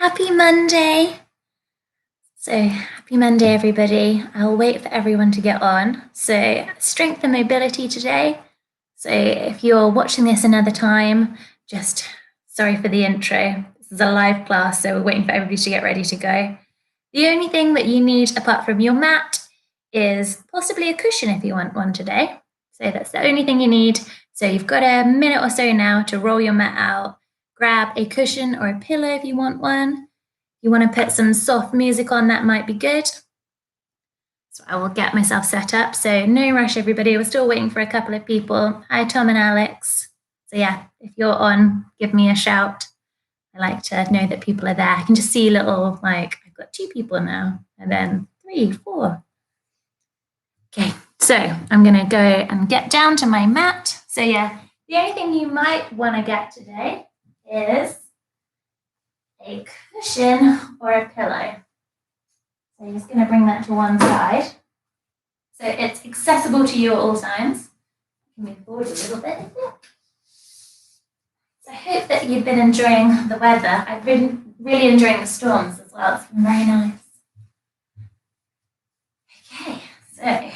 Happy Monday. So happy Monday, everybody. I'll wait for everyone to get on. So strength and mobility today. So if you're watching this another time, just sorry for the intro. This is a live class, so we're waiting for everybody to get ready to go. The only thing that you need apart from your mat is possibly a cushion if you want one today. So that's the only thing you need. So you've got a minute or so now to roll your mat out. Grab a cushion or a pillow if you want one. You want to put some soft music on, that might be good. So I will get myself set up. So no rush, everybody. We're still waiting for a couple of people. Hi, Tom and Alex. So yeah, if you're on, give me a shout. I like to know that people are there. I can just see little, like, I've got 2 people now, and then 3, 4. Okay, so I'm going to go and get down to my mat. So yeah, the only thing you might want to get today is a cushion or a pillow. So I'm just going to bring that to one side. So it's accessible to you at all times. Move forward a little bit. So I hope that you've been enjoying the weather. I've been really enjoying the storms as well. It's been very nice. Okay, so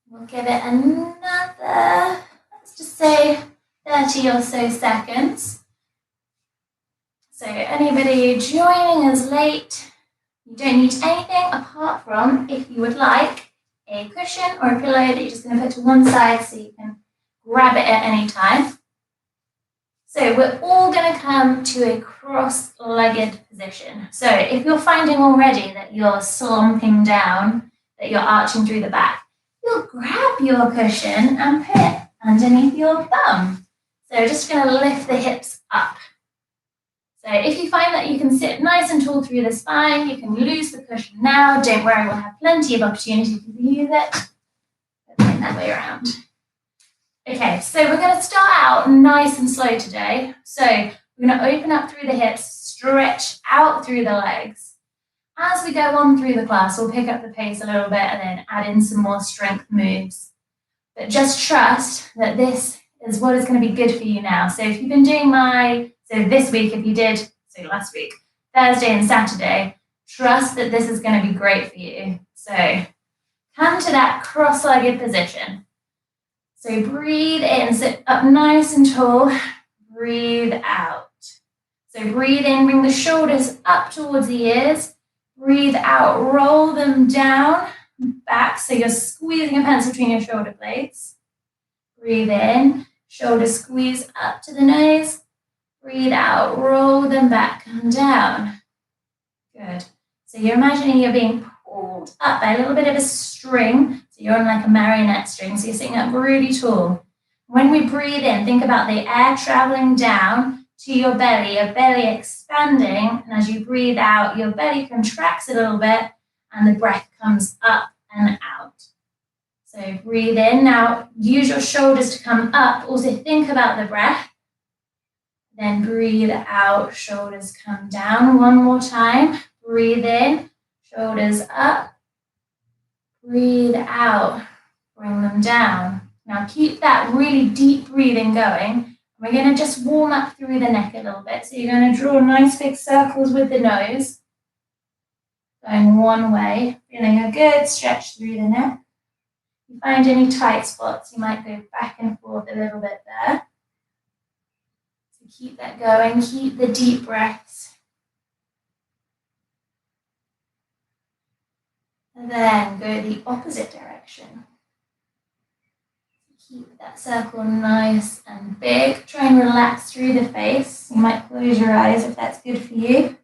we'll give it another, let's just say 30 or so seconds. So anybody joining us late, you don't need anything apart from, if you would like, a cushion or a pillow that you're just going to put to one side so you can grab it at any time. So we're all going to come to a cross-legged position. So if you're finding already that you're slumping down, that you're arching through the back, you'll grab your cushion and put it underneath your thumb. So just going to lift the hips up. So if you find that you can sit nice and tall through the spine, you can lose the cushion now. Don't worry, we'll have plenty of opportunity to use it. Bring that way around. Okay, so we're going to start out nice and slow today. So we're going to open up through the hips, stretch out through the legs. As we go on through the class, we'll pick up the pace a little bit and then add in some more strength moves. But just trust that this is what is going to be good for you now. So if you've been doing so this week, if you did, so last week, Thursday and Saturday, trust that this is going to be great for you. So come to that cross-legged position. So breathe in, sit up nice and tall, breathe out. So breathe in, bring the shoulders up towards the ears, breathe out, roll them down, back, so you're squeezing a pencil between your shoulder blades. Breathe in, shoulders squeeze up to the nose. Breathe out, roll them back and down. Good. So you're imagining you're being pulled up by a little bit of a string. So you're on like a marionette string, so you're sitting up really tall. When we breathe in, think about the air traveling down to your belly expanding, and as you breathe out, your belly contracts a little bit, and the breath comes up and out. So breathe in. Now, use your shoulders to come up. Also think about the breath. Then breathe out, shoulders come down. One more time. Breathe in, shoulders up. Breathe out, bring them down. Now keep that really deep breathing going. We're going to just warm up through the neck a little bit. So you're going to draw nice big circles with the nose. Going one way, feeling a good stretch through the neck. If you find any tight spots, you might go back and forth a little bit there. So keep that going, keep the deep breaths. And then go the opposite direction. Keep that circle nice and big. Try and relax through the face. You might close your eyes if that's good for you.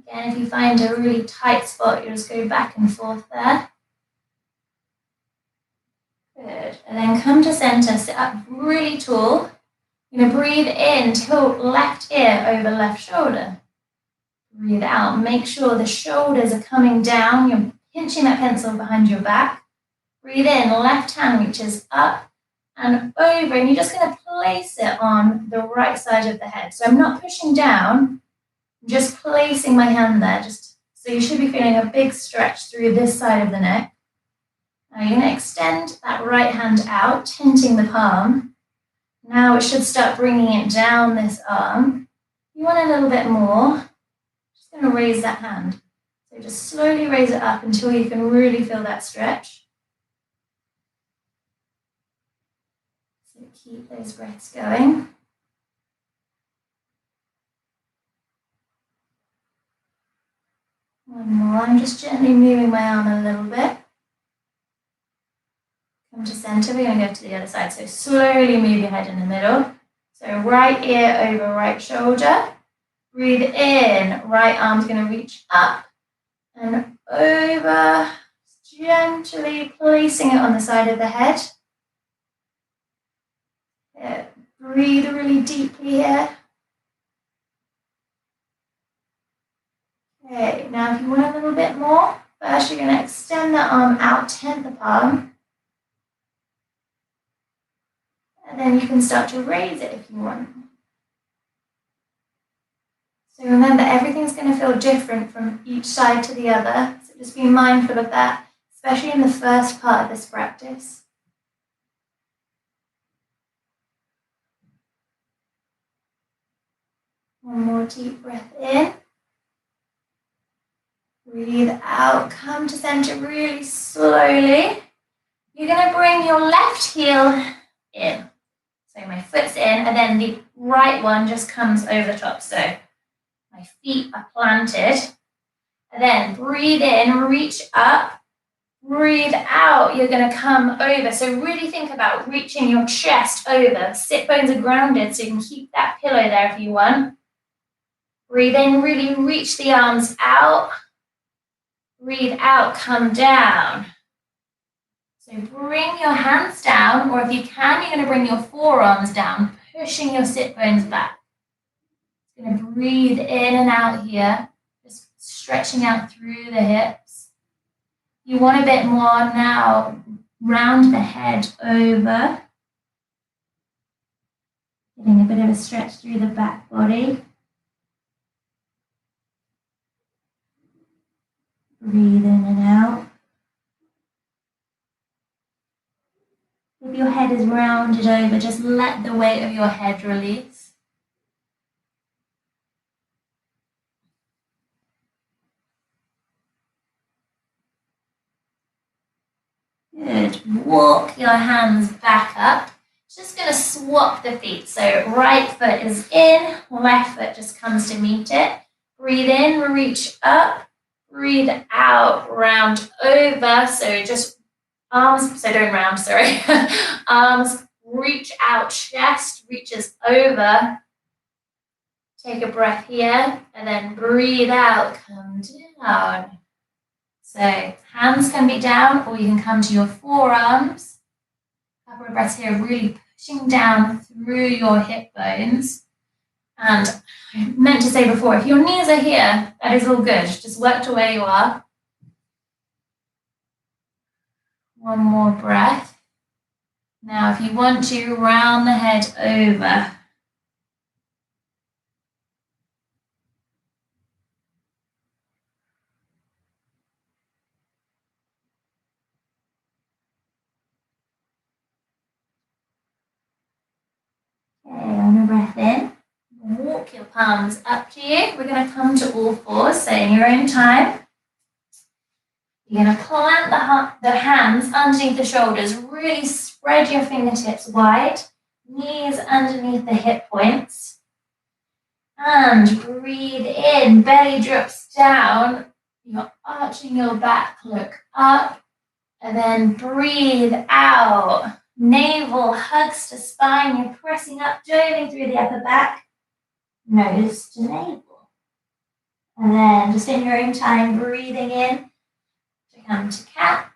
Again, if you find a really tight spot, you'll just go back and forth there. Good. And then come to center, sit up really tall. You're going to breathe in, tilt left ear over left shoulder. Breathe out. Make sure the shoulders are coming down. You're pinching that pencil behind your back. Breathe in. Left hand reaches up and over. And you're just going to place it on the right side of the head. So I'm not pushing down. I'm just placing my hand there. Just so you should be feeling a big stretch through this side of the neck. Now you're going to extend that right hand out, hinting the palm. Now it should start bringing it down this arm. If you want a little bit more, just going to raise that hand. So just slowly raise it up until you can really feel that stretch. So keep those breaths going. One more. I'm just gently moving my arm a little bit. Come to center. We're going to go to the other side. So slowly move your head in the middle. So right ear over right shoulder. Breathe in. Right arm's going to reach up and over. Gently placing it on the side of the head. Breathe really deeply here. Okay, now if you want a little bit more, first you're going to extend the arm out, tent the palm. And then you can start to raise it if you want. So remember, everything's going to feel different from each side to the other. So just be mindful of that, especially in the first part of this practice. One more deep breath in. Breathe out. Come to center really slowly. You're going to bring your left heel in. So my foot's in, and then the right one just comes over the top. So my feet are planted. And then breathe in, reach up. Breathe out. You're going to come over. So really think about reaching your chest over. Sit bones are grounded, so you can keep that pillow there if you want. Breathe in, really reach the arms out. Breathe out, come down. So bring your hands down, or if you can, you're going to bring your forearms down, pushing your sit bones back. You're going to breathe in and out here, just stretching out through the hips. You want a bit more now, round the head over. Getting a bit of a stretch through the back body. Breathe in and out. If your head is rounded over, just let the weight of your head release. Good. Walk your hands back up. Just going to swap the feet. So right foot is in, left foot just comes to meet it. Breathe in, reach up. Breathe out, round over. So just arms, so don't round, sorry. Arms reach out, chest reaches over. Take a breath here and then breathe out, come down. So hands can be down, or you can come to your forearms. A couple of breaths here, really pushing down through your hip bones. And I meant to say before, if your knees are here, that is all good. Just work to where you are. One more breath. Now, if you want to, round the head over. Okay, one breath in. Walk your palms up to you. We're going to come to all fours, so in your own time. You're going to plant the hands underneath the shoulders. Really spread your fingertips wide. Knees underneath the hip points. And breathe in. Belly drops down. You're arching your back. Look up. And then breathe out. Navel hugs to spine. You're pressing up, driving through the upper back. Nose to navel. And then just in your own time, breathing in to come to cat.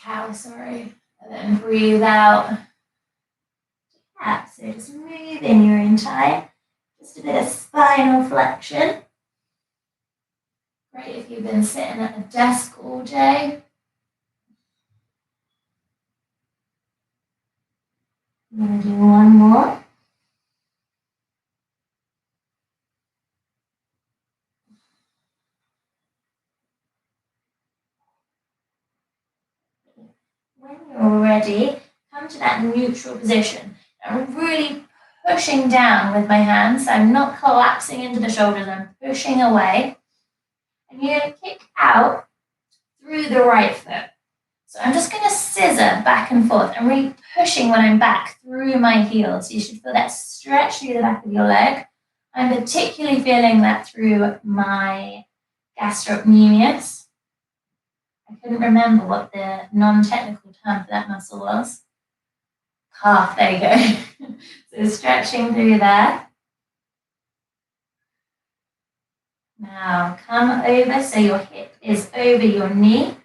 Cow, sorry. And then breathe out to cat. So just move in your own time. Just a bit of spinal flexion. Great if you've been sitting at a desk all day. I'm going to do one more. When you're ready, come to that neutral position and really pushing down with my hands. I'm not collapsing into the shoulders, I'm pushing away. And you're going to kick out through the right foot. So I'm just going to scissor back and forth. I'm really pushing when I'm back through my heels. You should feel that stretch through the back of your leg. I'm particularly feeling that through my gastrocnemius. I couldn't remember what the non-technical term for that muscle was. Calf, there you go. So stretching through there. Now come over so your hip is over your knee.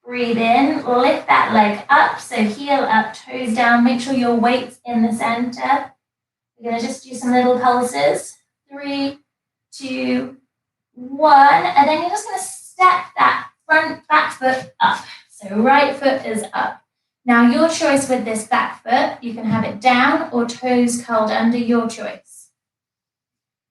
Breathe in, lift that leg up, so heel up, toes down. Make sure your weight's in the center. We're going to just do some little pulses. 3, 2, 1. And then you're just going to step that front back foot up. So right foot is up. Now your choice with this back foot, you can have it down or toes curled under, your choice.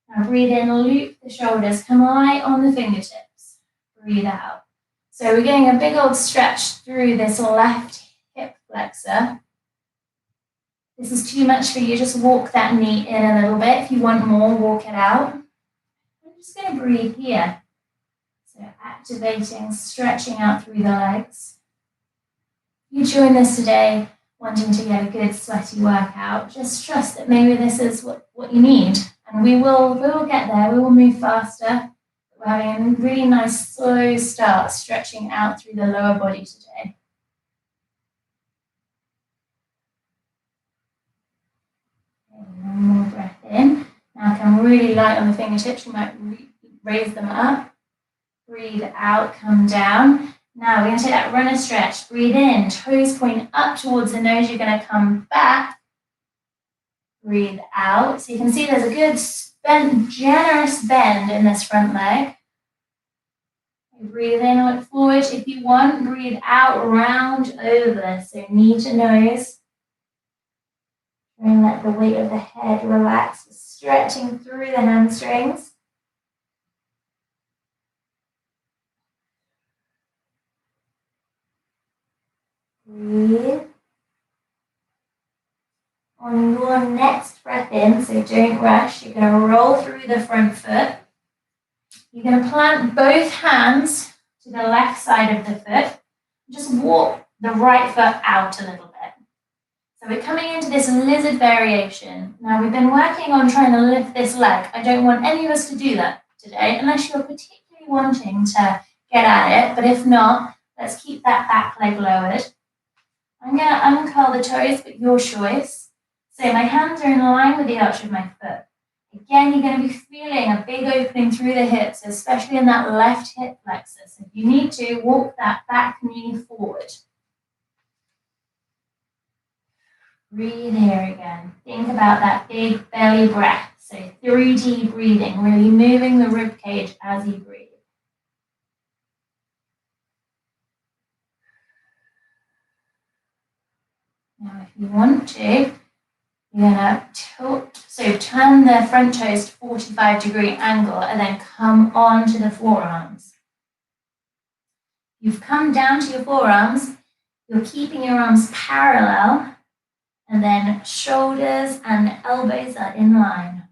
Now breathe in, loop the shoulders, come light on the fingertips. Breathe out. So we're getting a big old stretch through this left hip flexor. This is too much for you, just walk that knee in a little bit. If you want more, walk it out. I'm just going to breathe here. So activating, stretching out through the legs. You join this today wanting to get a good sweaty workout, just trust that maybe this is what you need. And we will get there, we will move faster. We're having a really nice slow start, stretching out through the lower body today. Okay, one more breath in. Now come really light on the fingertips, you might raise them up. Breathe out, come down. Now we're going to take that runner stretch. Breathe in, toes point up towards the nose. You're going to come back. Breathe out. So you can see there's a good generous bend in this front leg. Breathe in, look forward. If you want, breathe out, round over. So knee to nose. And let the weight of the head relax, stretching through the hamstrings. Breathe. On your next breath in, so don't rush, you're going to roll through the front foot. You're going to plant both hands to the left side of the foot. Just walk the right foot out a little bit. So we're coming into this lizard variation. Now we've been working on trying to lift this leg. I don't want any of us to do that today, unless you're particularly wanting to get at it. But if not, let's keep that back leg lowered. I'm going to uncurl the toes, but your choice. So my hands are in line with the arch of my foot. Again, you're going to be feeling a big opening through the hips, especially in that left hip flexor. So if you need to, walk that back knee forward. Breathe here again. Think about that big belly breath. So 3D breathing, really moving the rib cage as you breathe. Now, if you want to, you're going to tilt, so turn the front toes to 45-degree angle and then come on to the forearms. You've come down to your forearms, you're keeping your arms parallel, and then shoulders and elbows are in line.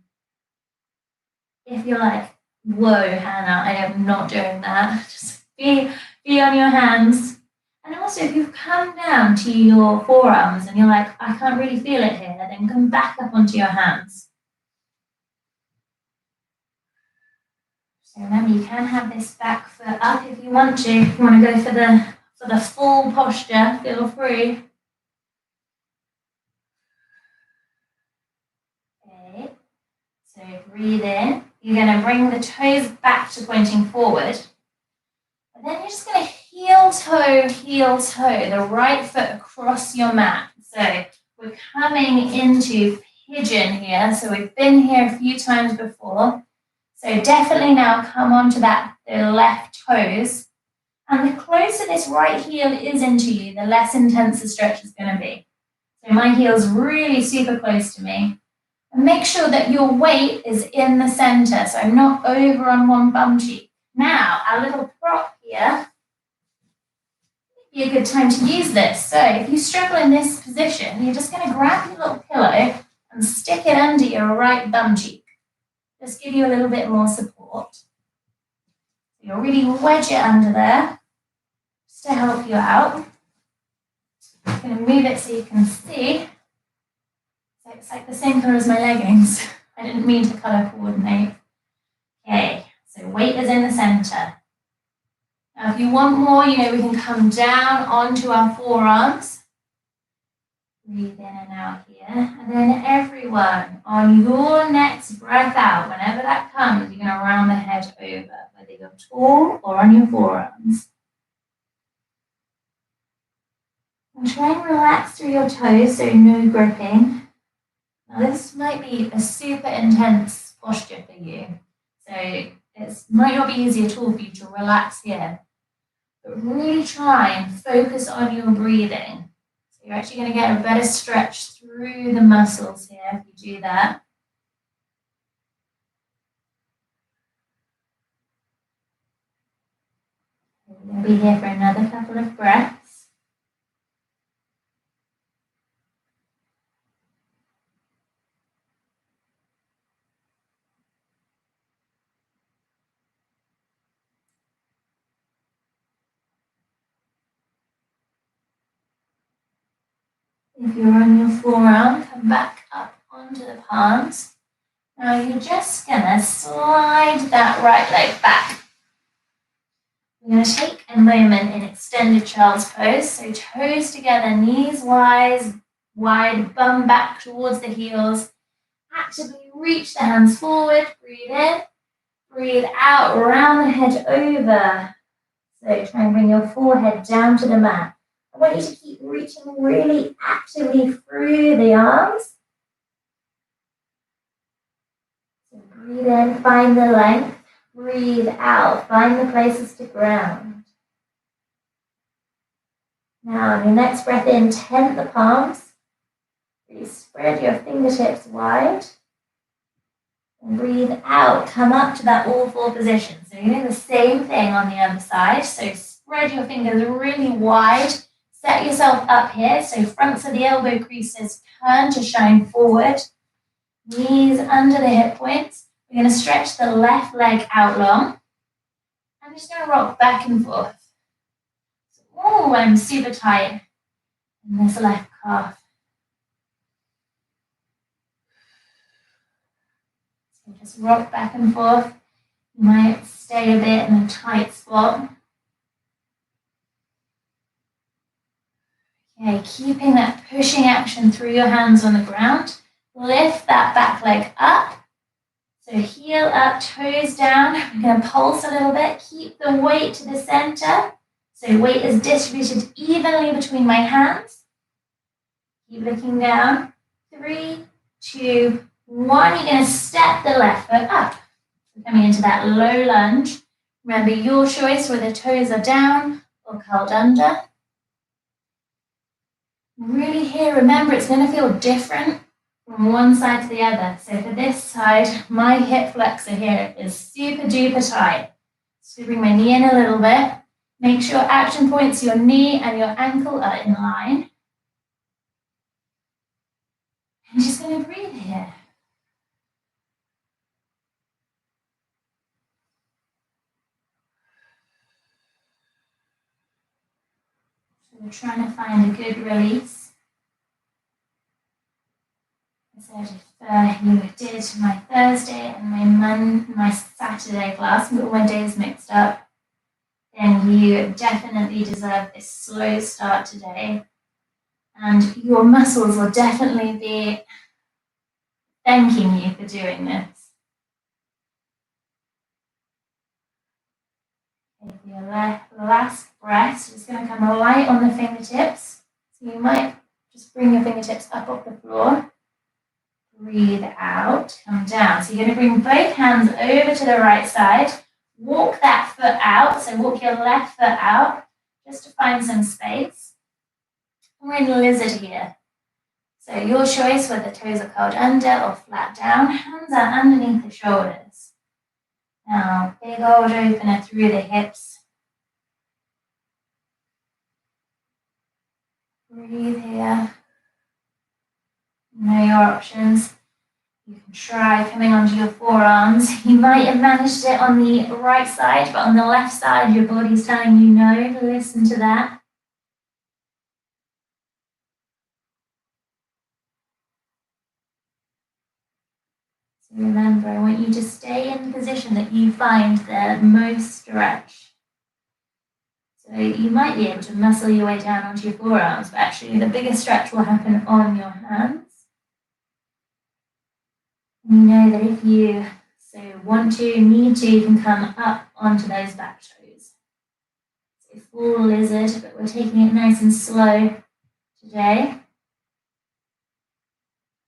If you're like, whoa, Hannah, I am not doing that, just be on your hands. And also, if you've come down to your forearms and you're like, I can't really feel it here, then come back up onto your hands. So remember, you can have this back foot up if you want to. If you want to go for the full posture, feel free. Okay. So breathe in. You're going to bring the toes back to pointing forward. And then you're just going to heel toe, the right foot across your mat. So we're coming into pigeon here. So we've been here a few times before. So definitely now come onto the left toes. And the closer this right heel is into you, the less intense the stretch is going to be. So my heel's really super close to me. And make sure that your weight is in the center, so I'm not over on one bum cheek. Now, our little prop here, be a good time to use this. So if you struggle in this position, you're just going to grab your little pillow and and stick it under your right bum cheek. Just give you a little bit more support. You'll really wedge it under there just to help you out. I'm going to move it so you can see. So it's like the same colour as my leggings. I didn't mean to colour coordinate. Okay, so weight is in the centre. Now if you want more, we can come down onto our forearms. Breathe in and out here. And then everyone, on your next breath out, whenever that comes, you're going to round the head over, whether you're tall or on your forearms. And try and relax through your toes, so no gripping. Now this might be a super intense posture for you. So it might not be easy at all for you to relax here. But really try and focus on your breathing. You're actually going to get a better stretch through the muscles here if you do that. We're going to be here for another couple of breaths. If you're on your forearm, come back up onto the palms. Now you're just going to slide that right leg back. We're going to take a moment in extended child's pose. So toes together, knees wide, bum back towards the heels. Actively reach the hands forward, breathe in, breathe out, round the head over. So try and bring your forehead down to the mat. I want you to keep reaching really actively through the arms. So breathe in, find the length. Breathe out, find the places to ground. Now on your next breath in, tent the palms. Really spread your fingertips wide. And breathe out, come up to that all four position. So you're doing the same thing on the other side. So spread your fingers really wide. Set yourself up here, so fronts of the elbow creases turn to shine forward. Knees under the hip points. We're going to stretch the left leg out long. I'm just going to rock back and forth. Oh, I'm super tight in this left calf. So just rock back and forth. You might stay a bit in a tight spot. Okay, keeping that pushing action through your hands on the ground. Lift that back leg up. So heel up, toes down. We're going to pulse a little bit. Keep the weight to the center. So weight is distributed evenly between my hands. Keep looking down. 3, 2, 1. You're going to step the left foot up. We're coming into that low lunge. Remember your choice whether toes are down or curled under. Really here, remember it's going to feel different from one side to the other. So for this side, my hip flexor here is super duper tight. So bring my knee in a little bit. Make sure action points, your knee and your ankle are in line. I'm just going to breathe here. So we're trying to find a good release. I said if you did my Thursday and my Saturday class, got all my days mixed up, then you definitely deserve this slow start today. And your muscles will definitely be thanking you for doing this. Okay, for your last breath, just going to come light on the fingertips. So you might just bring your fingertips up off the floor. Breathe out, come down. So you're going to bring both hands over to the right side. Walk that foot out. So walk your left foot out just to find some space. We're in lizard here. So your choice whether toes are curled under or flat down. Hands are underneath the shoulders. Now, big old opener through the hips. Breathe here. You know your options. You can try coming onto your forearms. You might have managed it on the right side, but on the left side, your body's telling you no. Listen to that. So remember, I want you to stay in the position that you find the most stretch. So you might be able to muscle your way down onto your forearms, but actually the biggest stretch will happen on your hands. And you know that if you want to, need to, you can come up onto those back toes. So full lizard, but we're taking it nice and slow today.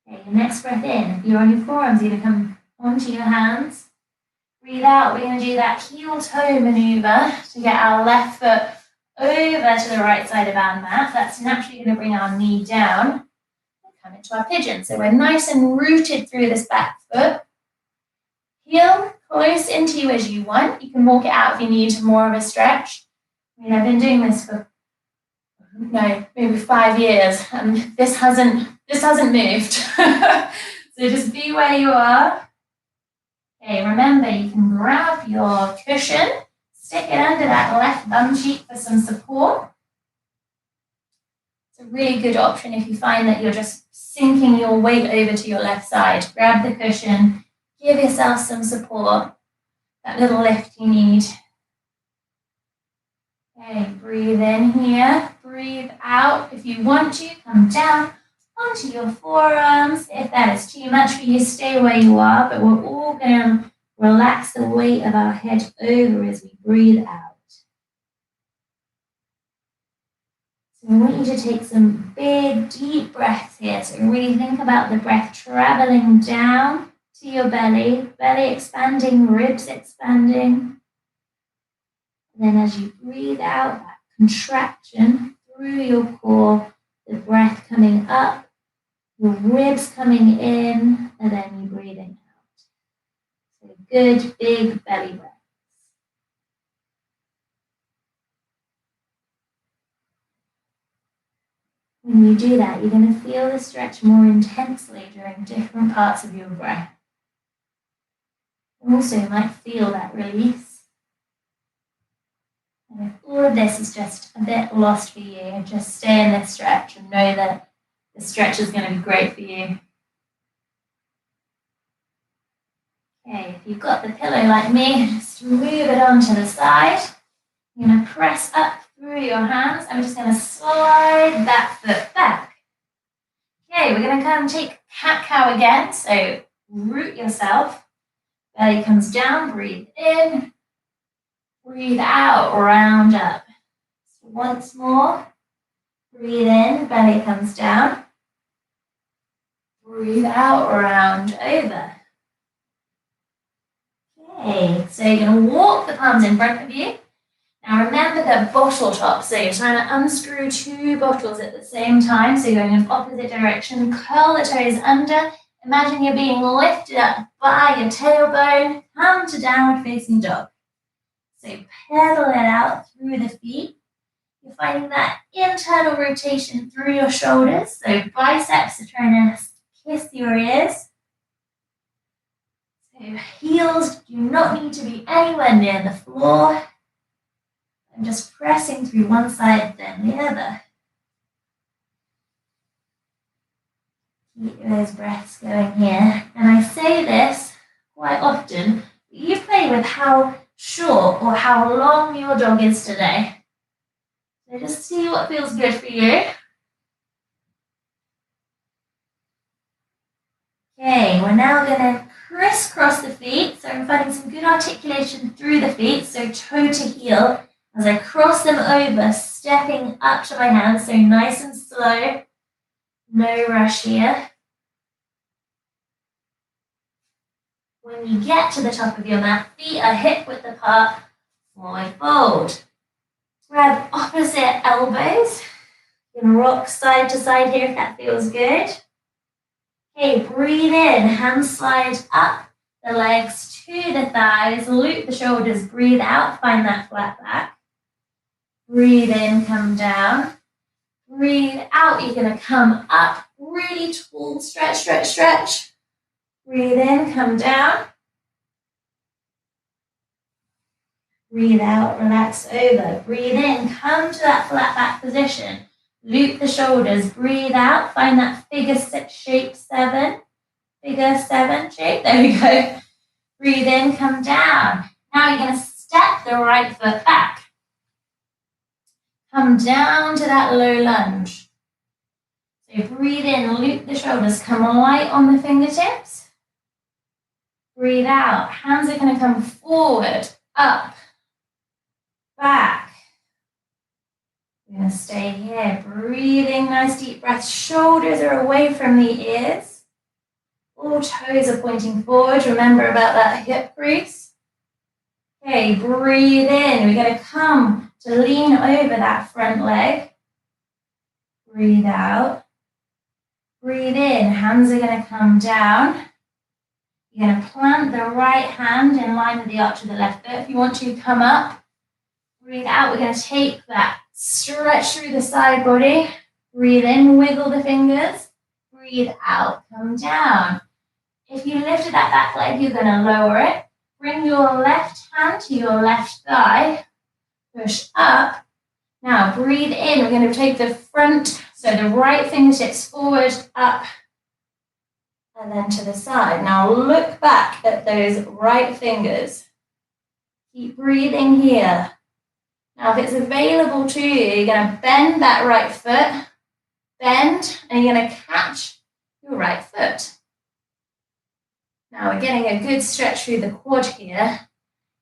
Okay, your next breath in. If you're on your forearms, you're going to come onto your hands. Breathe out. We're going to do that heel-toe maneuver to get our left foot over to the right side of our mat. That's naturally going to bring our knee down. Come into our pigeon. So we're nice and rooted through this back foot. Heel close into you as you want. You can walk it out if you need more of a stretch. I mean, I've been doing this for maybe 5 years, and this hasn't moved. So just be where you are. Okay, remember you can grab your cushion, stick it under that left bum cheek for some support. It's a really good option if you find that you're just sinking your weight over to your left side. Grab the cushion, give yourself some support, that little lift you need. Okay, breathe in here, breathe out. If you want to, come down onto your forearms. If that is too much for you, stay where you are, but we're all going to relax the weight of our head over as we breathe out. So I want you to take some big, deep breaths here. So really think about the breath traveling down to your belly expanding, ribs expanding. And then as you breathe out, that contraction through your core, the breath coming up, your ribs coming in, and then you breathing out. So good, big belly breaths. When you do that, you're going to feel the stretch more intensely during different parts of your breath. Also, you might feel that release. And if all of this is just a bit lost for you, just stay in this stretch and know that the stretch is going to be great for you. Okay, if you've got the pillow like me, just move it onto the side. You're going to press up through your hands. I'm just going to slide that foot back. Okay, we're going to come take cat-cow again. So root yourself. Belly comes down, breathe in. Breathe out, round up. So once more. Breathe in, belly comes down. Breathe out, round over. Okay, so you're going to walk the palms in front of you. Now remember the bottle top. So you're trying to unscrew 2 bottles at the same time. So you're going in opposite direction. Curl the toes under. Imagine you're being lifted up by your tailbone. Come to downward facing dog. So pedal it out through the feet. You're finding that internal rotation through your shoulders. So biceps are trying to kiss your ears. So heels do not need to be anywhere near the floor. I'm just pressing through one side, then the other. Keep those breaths going here. And I say this quite often. You play with how short or how long your dog is today. So just see what feels good for you. Okay, we're now going to crisscross the feet. So I'm finding some good articulation through the feet. So toe to heel as I cross them over, stepping up to my hands. So nice and slow. No rush here. When you get to the top of your mat, feet are hip width apart, forward fold. Grab opposite elbows. You can rock side to side here if that feels good. Okay, breathe in, hands slide up the legs to the thighs, loop the shoulders, breathe out, find that flat back. Breathe in, come down. Breathe out, you're going to come up, really tall stretch, stretch, stretch. Breathe in, come down. Breathe out, relax over. Breathe in, come to that flat back position. Loop the shoulders, breathe out, find that figure shape 7. Figure 7 shape, there we go. Breathe in, come down. Now you're going to step the right foot back. Come down to that low lunge. So breathe in, loop the shoulders, come light on the fingertips. Breathe out, hands are going to come forward, up, back. We're going to stay here, breathing, nice deep breaths. Shoulders are away from the ears. All toes are pointing forward. Remember about that hip crease. Okay, breathe in. We're going to come to lean over that front leg. Breathe out. Breathe in. Hands are going to come down. You're going to plant the right hand in line with the arch of the left foot. If you want to, come up. Breathe out. We're going to take that. Stretch through the side body. Breathe in. Wiggle the fingers. Breathe out. Come down. If you lifted that back leg, you're going to lower it. Bring your left hand to your left thigh. Push up. Now breathe in. We're going to take the front, so the right fingertips forward, up, and then to the side. Now look back at those right fingers. Keep breathing here. Now if it's available to you, you're going to bend that right foot, bend, and you're going to catch your right foot. Now we're getting a good stretch through the quad here.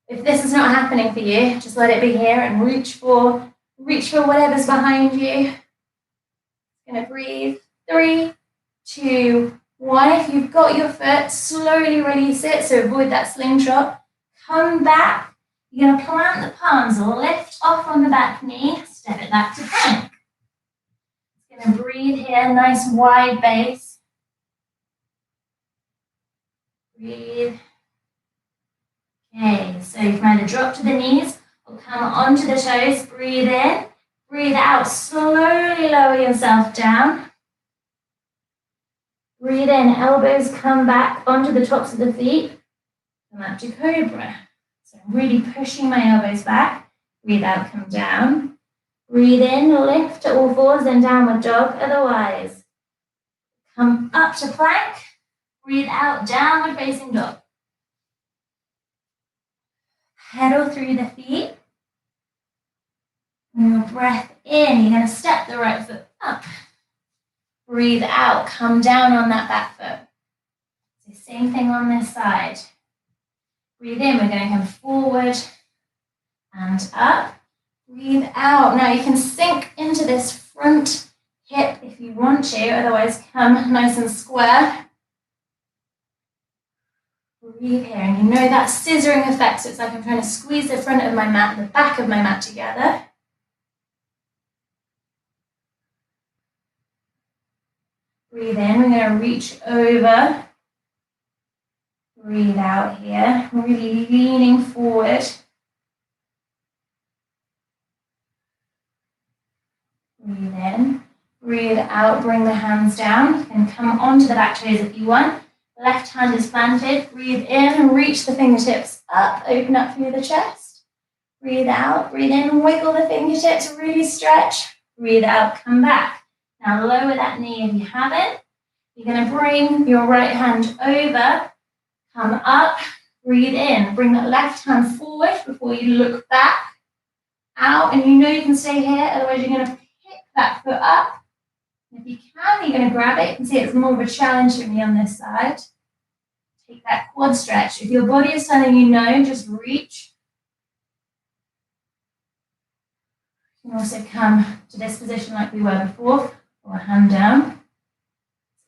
If this is not happening for you, just let it be here and reach for whatever's behind you. Going to breathe. 3, 2, 1. If you've got your foot, slowly release it, so avoid that slingshot. Come back. You're going to plant the palms, lift off on the back knee, step it back to plank. Going to breathe here, nice wide base. Breathe. Okay, so you can either drop to the knees or come onto the toes. Breathe in, breathe out. Slowly lower yourself down. Breathe in, elbows come back onto the tops of the feet. Come up to cobra. So I'm really pushing my elbows back. Breathe out, come down. Breathe in, lift to all fours, then downward dog. Otherwise, come up to plank. Breathe out, downward facing dog. Pedal through the feet. Bring your breath in. You're going to step the right foot up. Breathe out, come down on that back foot. So same thing on this side. Breathe in, we're going to come forward and up. Breathe out. Now you can sink into this front hip if you want to, otherwise come nice and square. Breathe here, and you know that scissoring effect, so it's like I'm trying to squeeze the front of my mat and the back of my mat together. Breathe in, we're going to reach over. Breathe out here, really leaning forward. Breathe in, breathe out, bring the hands down. You can come onto the back toes if you want. Left hand is planted. Breathe in, reach the fingertips up, open up through the chest. Breathe out, breathe in, wiggle the fingertips, really stretch. Breathe out, come back. Now lower that knee if you haven't. You're going to bring your right hand over, come up, breathe in. Bring that left hand forward before you look back, out, and you know you can stay here, otherwise you're going to pick that foot up. If you can, you're going to grab it. You can see it's more of a challenge for me on this side. Take that quad stretch. If your body is telling you no, just reach. You can also come to this position like we were before, or a hand down.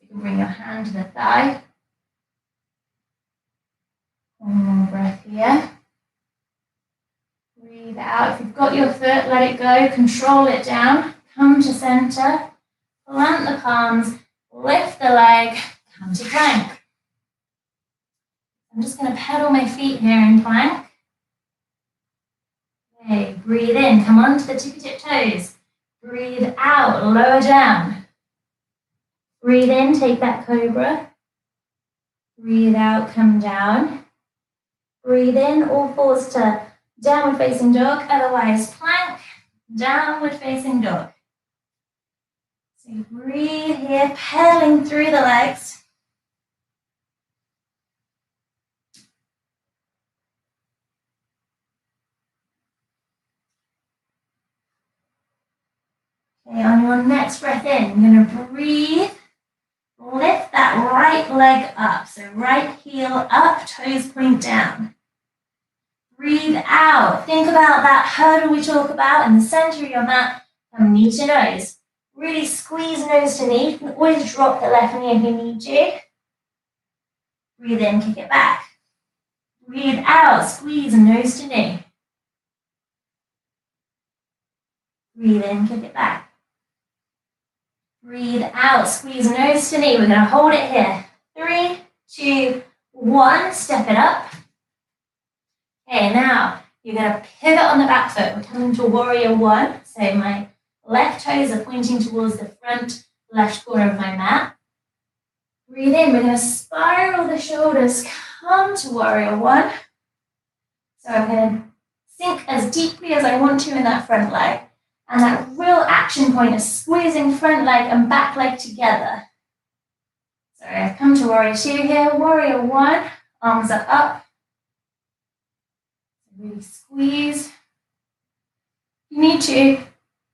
So you can bring your hand to the thigh. One more breath here. Breathe out. If you've got your foot, let it go. Control it down. Come to center. Plant the palms, lift the leg, come to plank. I'm just going to pedal my feet here in plank. Okay, breathe in, come onto the tippy tip toes. Breathe out, lower down. Breathe in, take that cobra. Breathe out, come down. Breathe in, all fours to downward facing dog, otherwise plank, downward facing dog. So breathe here, pedaling through the legs. Okay, on your next breath in, you're going to breathe. Lift that right leg up. So right heel up, toes point down. Breathe out. Think about that hurdle we talk about in the center of your mat from knee to nose. Really squeeze nose to knee. You can always drop the left knee if you need to. Breathe in, kick it back. Breathe out, squeeze nose to knee. Breathe in, kick it back. Breathe out, squeeze nose to knee. We're going to hold it here. 3, 2, 1, step it up. Okay, now you're going to pivot on the back foot. We're coming to warrior one. So my left toes are pointing towards the front left corner of my mat. Breathe in. We're going to spiral the shoulders, come to warrior one. So I'm going to sink as deeply as I want to in that front leg. And that real action point is squeezing front leg and back leg together. So I've come to warrior two here. Warrior one, arms are up. Really squeeze. You need to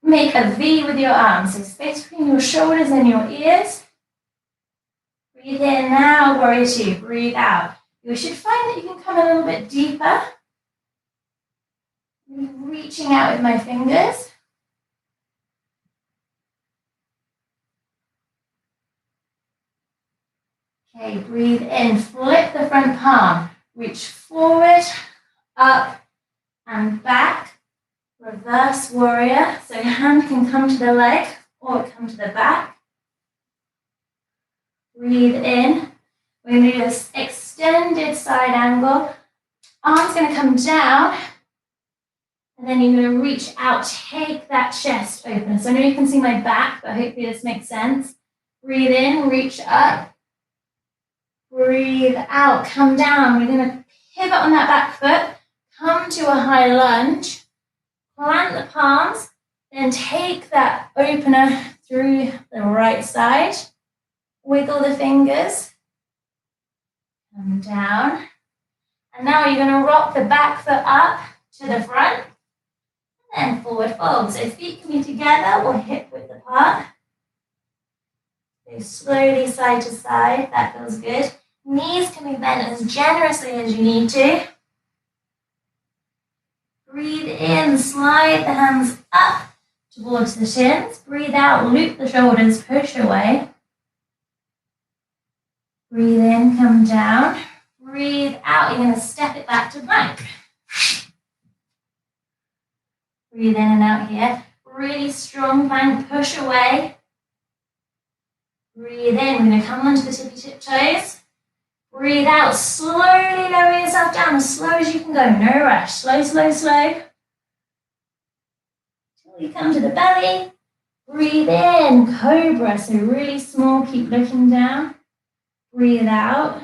make a V with your arms. So space between your shoulders and your ears. Breathe in now, warrior two. Breathe out. You should find that you can come a little bit deeper. Reaching out with my fingers. Okay, breathe in, flip the front palm, reach forward, up and back, reverse warrior. So your hand can come to the leg or come to the back. Breathe in, we're going to do this extended side angle. Arm's going to come down, and then you're going to reach out, take that chest open. So I know you can see my back, but hopefully this makes sense. Breathe in, reach up. Breathe out, come down. We're going to pivot on that back foot, come to a high lunge, plant the palms, then take that opener through the right side, wiggle the fingers, come down. And now you're going to rock the back foot up to the front, and then forward fold. So feet can be together or hip width apart. Go slowly side to side, that feels good. Knees can be bent as generously as you need to. Breathe in, slide the hands up towards the shins. Breathe out, loop the shoulders, push away. Breathe in, come down. Breathe out, you're going to step it back to plank. Breathe in and out here. Really strong plank, push away. Breathe in, we're going to come onto the tippy tip toes. Breathe out, slowly lower yourself down as slow as you can go, no rush. Slow, slow, slow. Till you come to the belly. Breathe in, cobra, so really small, keep looking down. Breathe out.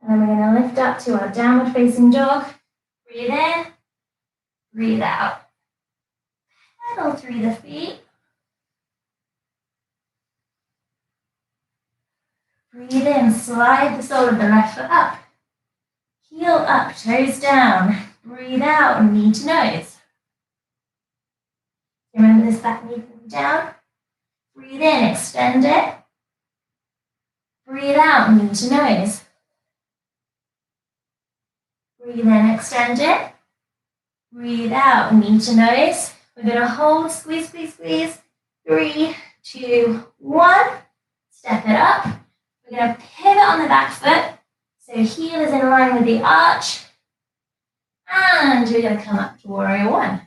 And then we're going to lift up to our downward facing dog. Breathe in, breathe out. Pedal through the feet. Breathe in, slide the sole of the left foot up. Heel up, toes down. Breathe out, knee to nose. Remember this back knee can be down. Breathe in, extend it. Breathe out, knee to nose. Breathe in, extend it. Breathe out, knee to nose. We're going to hold, squeeze, squeeze, squeeze. 3, 2, 1. Step it up. We're going to pivot on the back foot. So heel is in line with the arch. And we're going to come up to warrior one.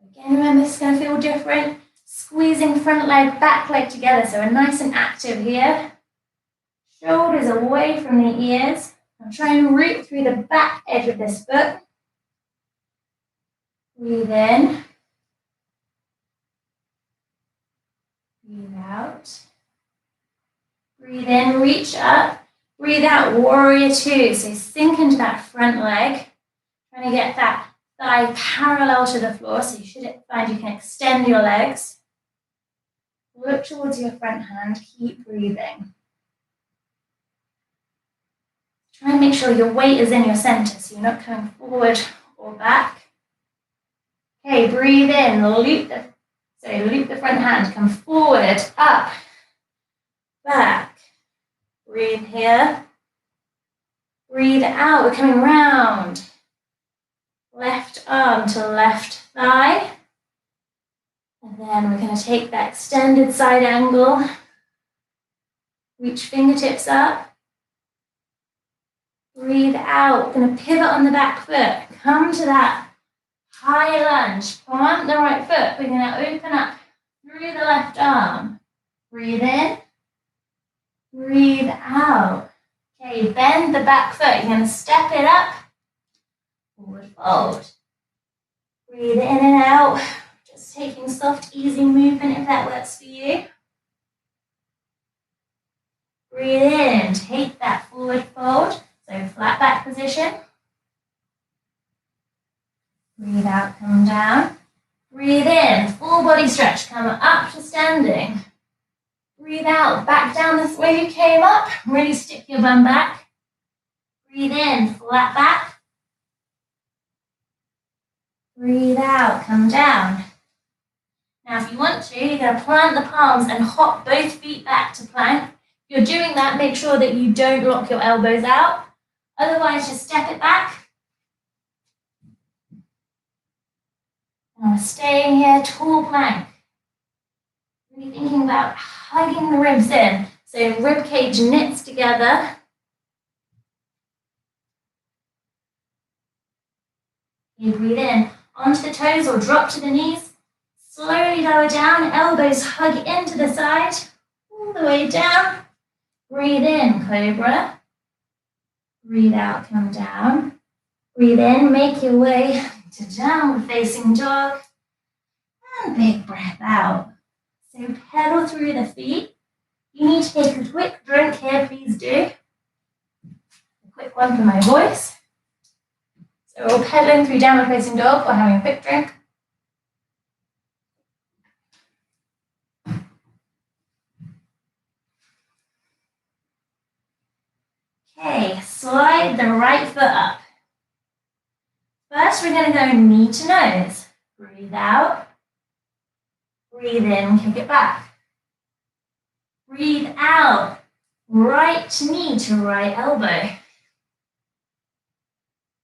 Again, remember this is going to feel different. Squeezing front leg, back leg together. So we're nice and active here. Shoulders away from the ears. I'll try and root through the back edge of this foot. Breathe in. Breathe out. Breathe in, reach up. Breathe out, warrior two. So sink into that front leg. Trying to get that thigh parallel to the floor. So you should find you can extend your legs. Look towards your front hand. Keep breathing. Try and make sure your weight is in your center, so you're not coming forward or back. Okay, breathe in, loop the front hand, come forward, up, back. Breathe here. Breathe out, we're coming round. Left arm to left thigh. And then we're going to take that extended side angle. Reach fingertips up. Breathe out. We're going to pivot on the back foot. Come to that high lunge. Plant the right foot. We're going to open up through the left arm. Breathe in. Breathe out. Okay, bend the back foot. You're going to step it up. Forward fold. Breathe in and out. Just taking soft, easy movement if that works for you. Breathe in. Take that forward fold. So flat back position. Breathe out, come down. Breathe in, full body stretch, come up to standing. Breathe out, back down the way you came up. Really stick your bum back. Breathe in, flat back. Breathe out, come down. Now if you want to, you're going to plant the palms and hop both feet back to plank. If you're doing that, make sure that you don't lock your elbows out. Otherwise, just step it back. And we're staying here, tall plank. Really thinking about hugging the ribs in. So rib cage knits together. You breathe in, onto the toes or drop to the knees. Slowly lower down, elbows hug into the side, all the way down. Breathe in, cobra. Breathe out, come down. Breathe in, make your way to downward facing dog. And big breath out. So pedal through the feet. You need to take a quick drink here, please do. A quick one for my voice. So we're pedaling through downward facing dog or having a quick drink. Okay, slide the right foot up. First, we're going to go knee to nose. Breathe out. Breathe in, kick it back. Breathe out. Right knee to right elbow.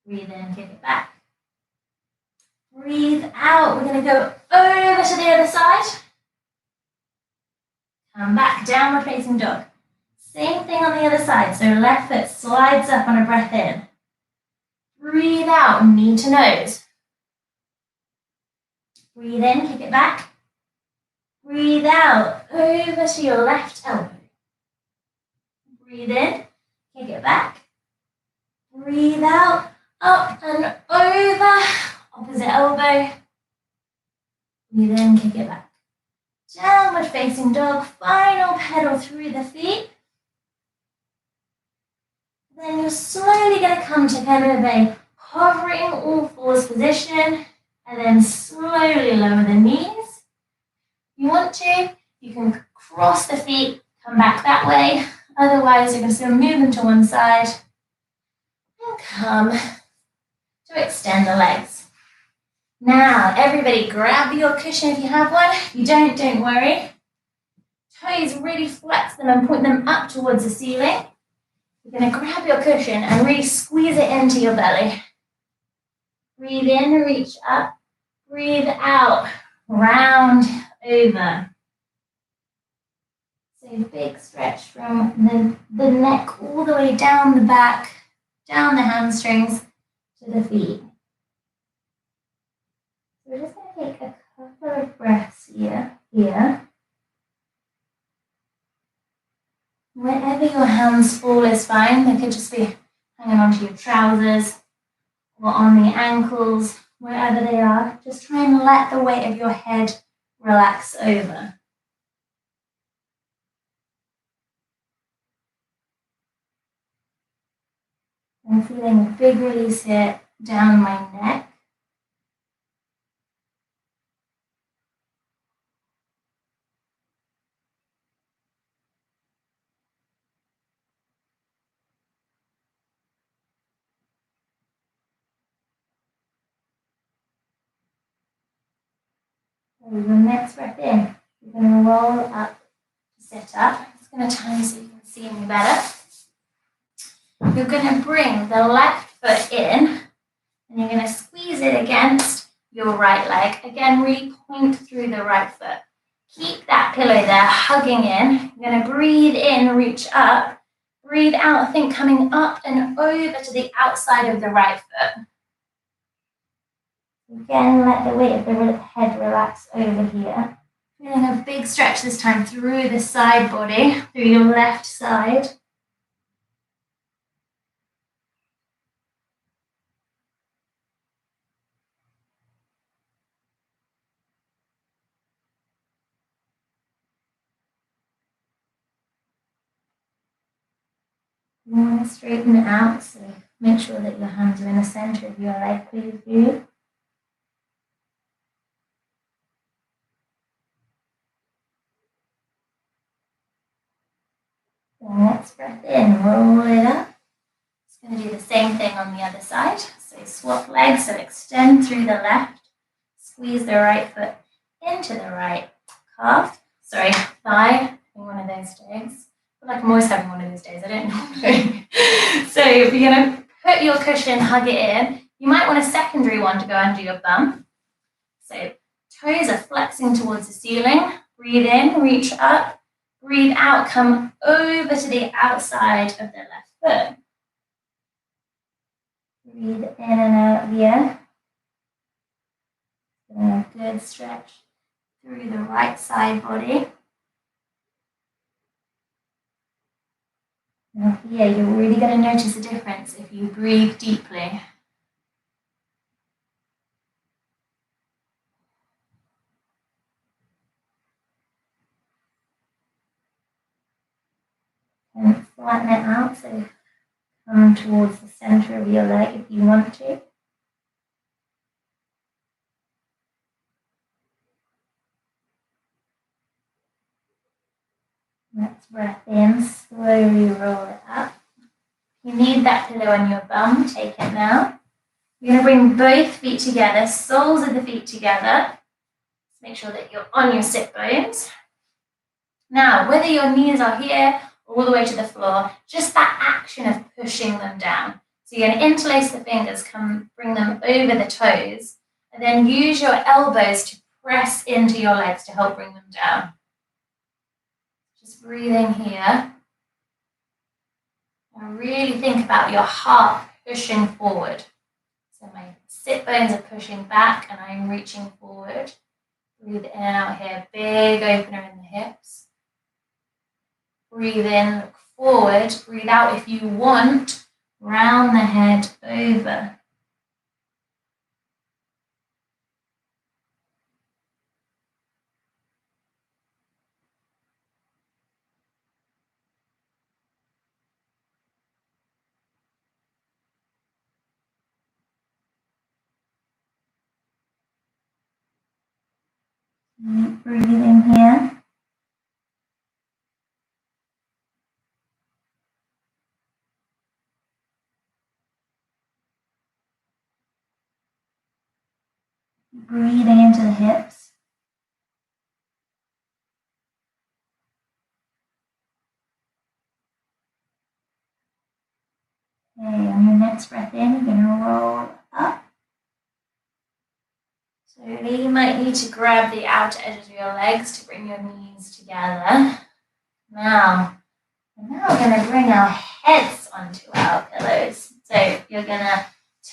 Breathe in, kick it back. Breathe out. We're going to go over to the other side. Come back, downward facing dog. Same thing on the other side. So left foot slides up on a breath in. Breathe out, knee to nose. Breathe in, kick it back. Breathe out, over to your left elbow. Breathe in, kick it back. Breathe out, up and over, opposite elbow. Breathe in, kick it back. Downward facing dog, final pedal through the feet. Then you're slowly going to come to kind of a hovering all fours position and then slowly lower the knees. If you want to, you can cross the feet, come back that way. Otherwise, you're going to move them to one side and come to extend the legs. Now, everybody grab your cushion if you have one. If you don't worry. Toes, really flex them and point them up towards the ceiling. You're going to grab your cushion and really squeeze it into your belly. Breathe in, reach up. Breathe out, round over. So big stretch from the neck all the way down the back, down the hamstrings to the feet. So we're just going to take a couple of breaths here. Wherever your hands fall is fine. They could just be hanging onto your trousers or on the ankles, wherever they are. Just try and let the weight of your head relax over. I'm feeling a big release here down my neck. So your next breath in, you're going to roll up to sit up. It's going to turn so you can see me better. You're going to bring the left foot in and you're going to squeeze it against your right leg. Again, really point through the right foot. Keep that pillow there, hugging in. You're going to breathe in, reach up. Breathe out, think coming up and over to the outside of the right foot. Again, let the weight of the head relax over here. Feeling a big stretch this time through the side body, through your left side. You want to straighten it out, so make sure that your hands are in the center of your leg, please do. The next breath in, roll it up. It's going to do the same thing on the other side. So swap legs, so extend through the left, squeeze the right foot into the right calf, thigh, one of those days. I feel like I'm always having one of those days, I don't know. So you're going to put your cushion, hug it in. You might want a secondary one to go under your bum. So toes are flexing towards the ceiling. Breathe in, reach up. Breathe out, come over to the outside of the left foot. Breathe in and out here. Getting a good stretch through the right side body. Now here, you're really going to notice a difference if you breathe deeply. And flatten it out, so come towards the center of your leg if you want to. Next breath in, slowly roll it up. You need that pillow on your bum, take it now. You're going to bring both feet together, soles of the feet together. Make sure that you're on your sit bones. Now, whether your knees are here all the way to the floor, just that action of pushing them down. So you're going to interlace the fingers, bring them over the toes, and then use your elbows to press into your legs to help bring them down. Just breathing here. And really think about your heart pushing forward. So my sit bones are pushing back and I'm reaching forward. Breathe in and out here, big opener in the hips. Breathe in, look forward. Breathe out if you want. Round the head over. Breathing here. Breathing into the hips. Okay, on your next breath in, you're going to roll up. Slowly, you might need to grab the outer edges of your legs to bring your knees together. Now we're going to bring our heads onto our pillows. So you're going to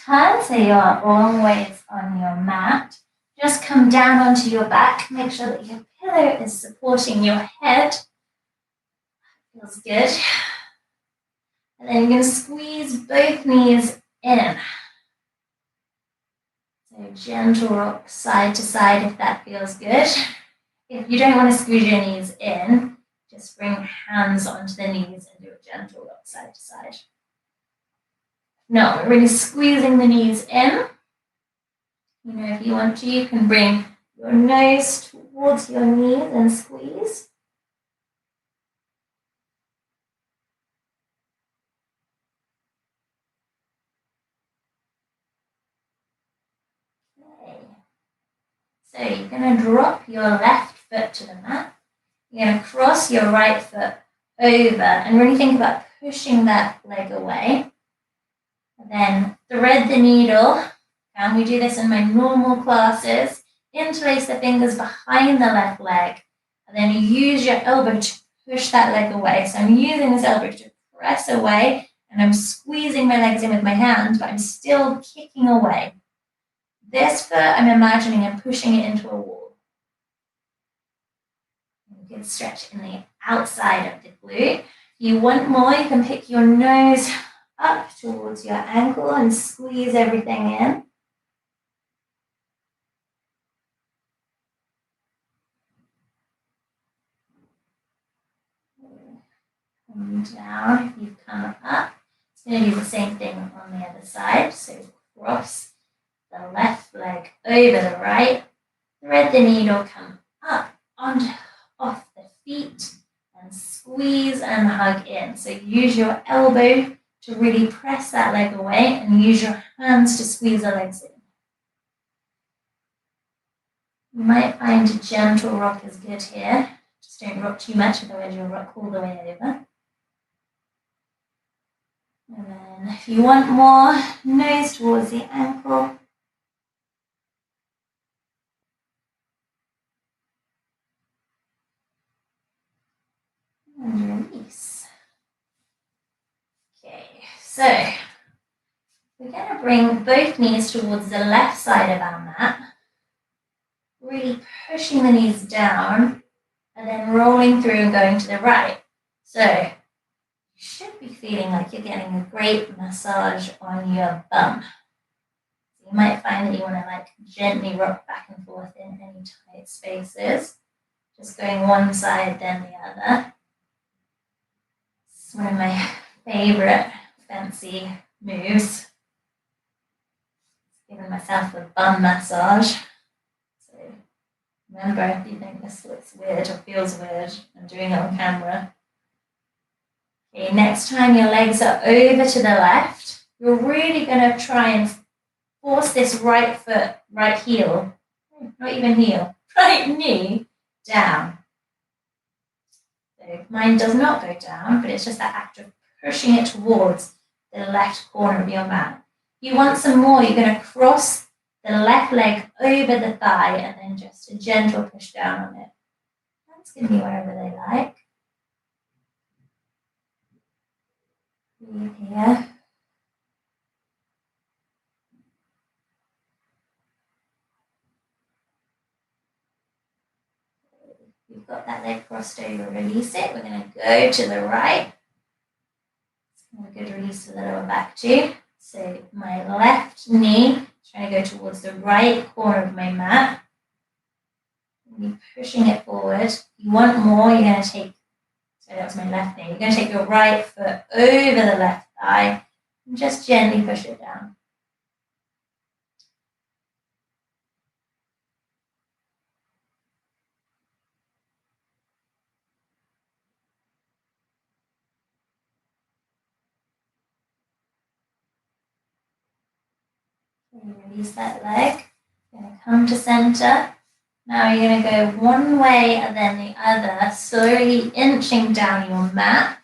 turn so you're long ways on your mat. Just come down onto your back. Make sure that your pillow is supporting your head. Feels good. And then you're going to squeeze both knees in. So gentle rock side to side if that feels good. If you don't want to squeeze your knees in, just bring hands onto the knees and do a gentle rock side to side. Not really squeezing the knees in. You know, if you want to, you can bring your nose towards your knees and squeeze. Okay. So you're going to drop your left foot to the mat. You're going to cross your right foot over and really think about pushing that leg away. And then thread the needle. And we do this in my normal classes. Interlace the fingers behind the left leg. And then you use your elbow to push that leg away. So I'm using this elbow to press away. And I'm squeezing my legs in with my hands, but I'm still kicking away. This foot, I'm imagining I'm pushing it into a wall. You can stretch in the outside of the glute. If you want more, you can pick your nose up towards your ankle and squeeze everything in. And down, if you come up, it's going to do the same thing on the other side. So cross the left leg over the right, thread the needle, come up on off the feet, and squeeze and hug in. So use your elbow to really press that leg away and use your hands to squeeze the legs in. You might find a gentle rock is good here. Just don't rock too much, otherwise you'll rock all the way over. And then if you want more, nose towards the ankle. And release. Okay, so we're going to bring both knees towards the left side of our mat. Really pushing the knees down and then rolling through and going to the right. So you should be feeling like you're getting a great massage on your bum. So you might find that you want to gently rock back and forth in any tight spaces. Just going one side then the other. It's one of my favorite fancy moves. Giving myself a bum massage. So remember, if you think this looks weird or feels weird, I'm doing it on camera. Okay, next time your legs are over to the left, you're really going to try and force this right foot, right heel, not even heel, right knee down. So mine does not go down, but it's just that act of pushing it towards the left corner of your mat. If you want some more, you're going to cross the left leg over the thigh and then just a gentle push down on it. That's going to be wherever they like. Breathe here. You've got that leg crossed over, release it. We're going to go to the right. A good release to the lower back too. So my left knee, trying to go towards the right corner of my mat. Really pushing it forward. If you want more, you're going to take, so that was my left knee. You're going to take your right foot over the left thigh and just gently push it down. Release that leg. You're going to come to center. Now you're going to go one way and then the other, slowly inching down your mat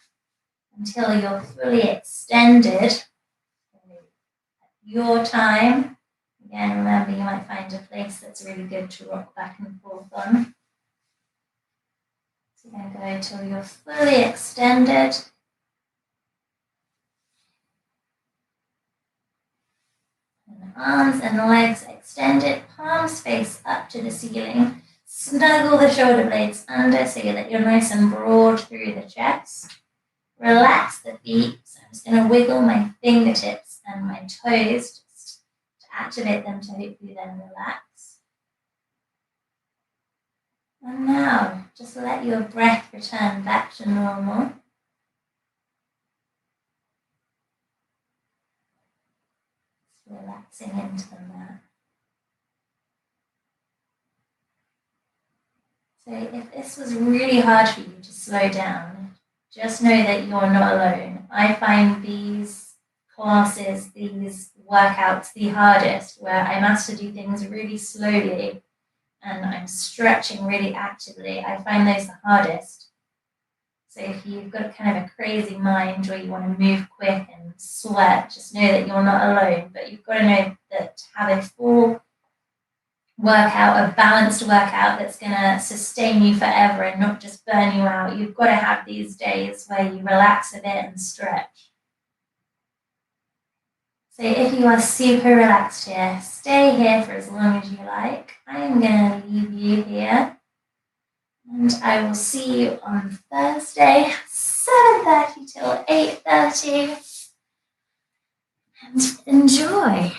until you're fully extended. Your time. Again, remember, you might find a place that's really good to rock back and forth on. So you're going to go until you're fully extended. And the arms and the legs extended, palms face up to the ceiling. Snuggle the shoulder blades under so that you're nice and broad through the chest. Relax the feet. So I'm just going to wiggle my fingertips and my toes just to activate them to hopefully then relax. And now, just let your breath return back to normal. relaxing into the mat. So if this was really hard for you to slow down, just know that you're not alone. I find these classes, these workouts, the hardest, where I'm asked to do things really slowly and I'm stretching really actively. I find those the hardest. So if you've got kind of a crazy mind or you want to move quick and sweat, just know that you're not alone. But you've got to know that to have a full workout, a balanced workout that's going to sustain you forever and not just burn you out, you've got to have these days where you relax a bit and stretch. So if you are super relaxed here, stay here for as long as you like. I am going to leave you here. And I will see you on Thursday, 7:30 till 8:30. And enjoy.